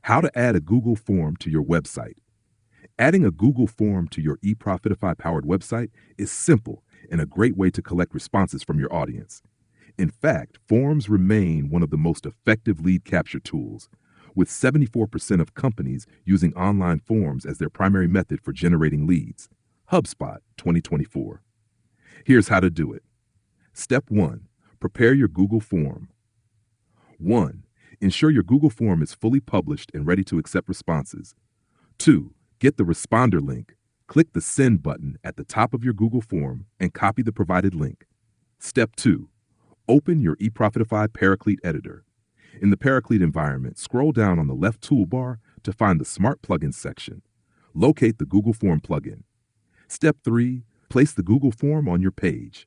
How to add a Google form to your website. Adding a Google form to your eProfitify powered website is simple and a great way to collect responses from your audience. In fact, forms remain one of the most effective lead capture tools, with 74% of companies using online forms as their primary method for generating leads. HubSpot 2024. Here's how to do it. Step 1. Prepare your Google form. 1. Ensure your Google form is fully published and ready to accept responses. 2. Get the responder link. Click the Send button at the top of your Google form and copy the provided link. Step 2. Open your eProfitify Paraclete editor. In the Paraclete environment, scroll down on the left toolbar to find the Smart Plugins section. Locate the Google Form plugin. Step 3. Place the Google form on your page.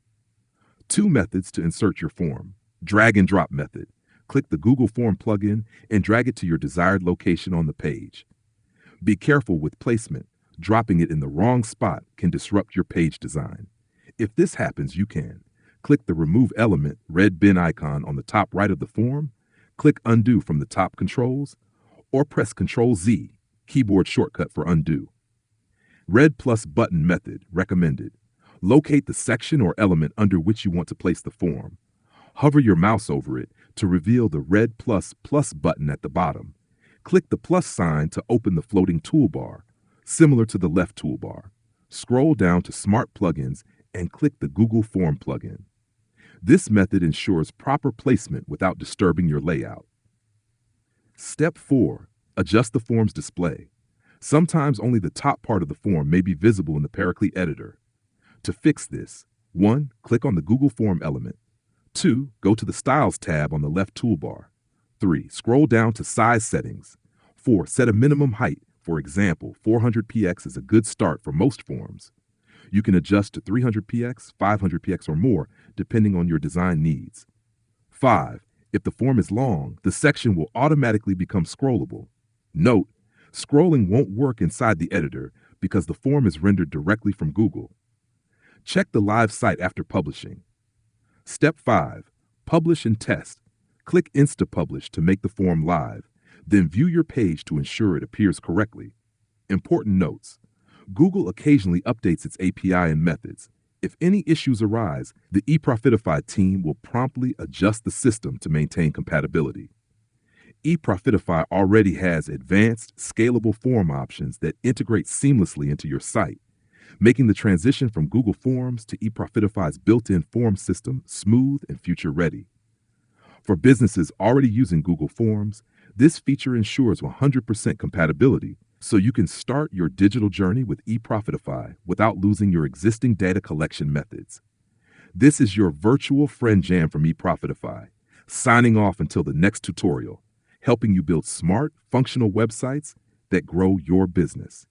2 methods to insert your form. Drag and drop method. Click the Google Form plugin and drag it to your desired location on the page. Be careful with placement. Dropping it in the wrong spot can disrupt your page design. If this happens, you can click the Remove Element red bin icon on the top right of the form, click Undo from the top controls, or press Ctrl-Z, keyboard shortcut for undo. Red plus button method recommended. Locate the section or element under which you want to place the form. Hover your mouse over it to reveal the red plus button at the bottom. Click the plus sign to open the floating toolbar, similar to the left toolbar. Scroll down to Smart Plugins and click the Google Form plugin. This method ensures proper placement without disturbing your layout. Step 4. Adjust the form's display. Sometimes only the top part of the form may be visible in the Paraclete editor. To fix this, 1. Click on the Google Form element. 2. Go to the Styles tab on the left toolbar. 3. Scroll down to Size Settings. 4. Set a minimum height. For example, 400px is a good start for most forms. You can adjust to 300px, 500px, or more, depending on your design needs. 5. If the form is long, the section will automatically become scrollable. Note, scrolling won't work inside the editor because the form is rendered directly from Google. Check the live site after publishing. Step 5. Publish and test. Click Insta-Publish to make the form live. Then view your page to ensure it appears correctly. Important notes. Google occasionally updates its API and methods. If any issues arise, the eProfitify team will promptly adjust the system to maintain compatibility. eProfitify already has advanced, scalable form options that integrate seamlessly into your site, making the transition from Google Forms to eProfitify's built-in form system smooth and future-ready. For businesses already using Google Forms, this feature ensures 100% compatibility, so you can start your digital journey with eProfitify without losing your existing data collection methods. This is your virtual friend Jam from eProfitify, signing off until the next tutorial, helping you build smart, functional websites that grow your business.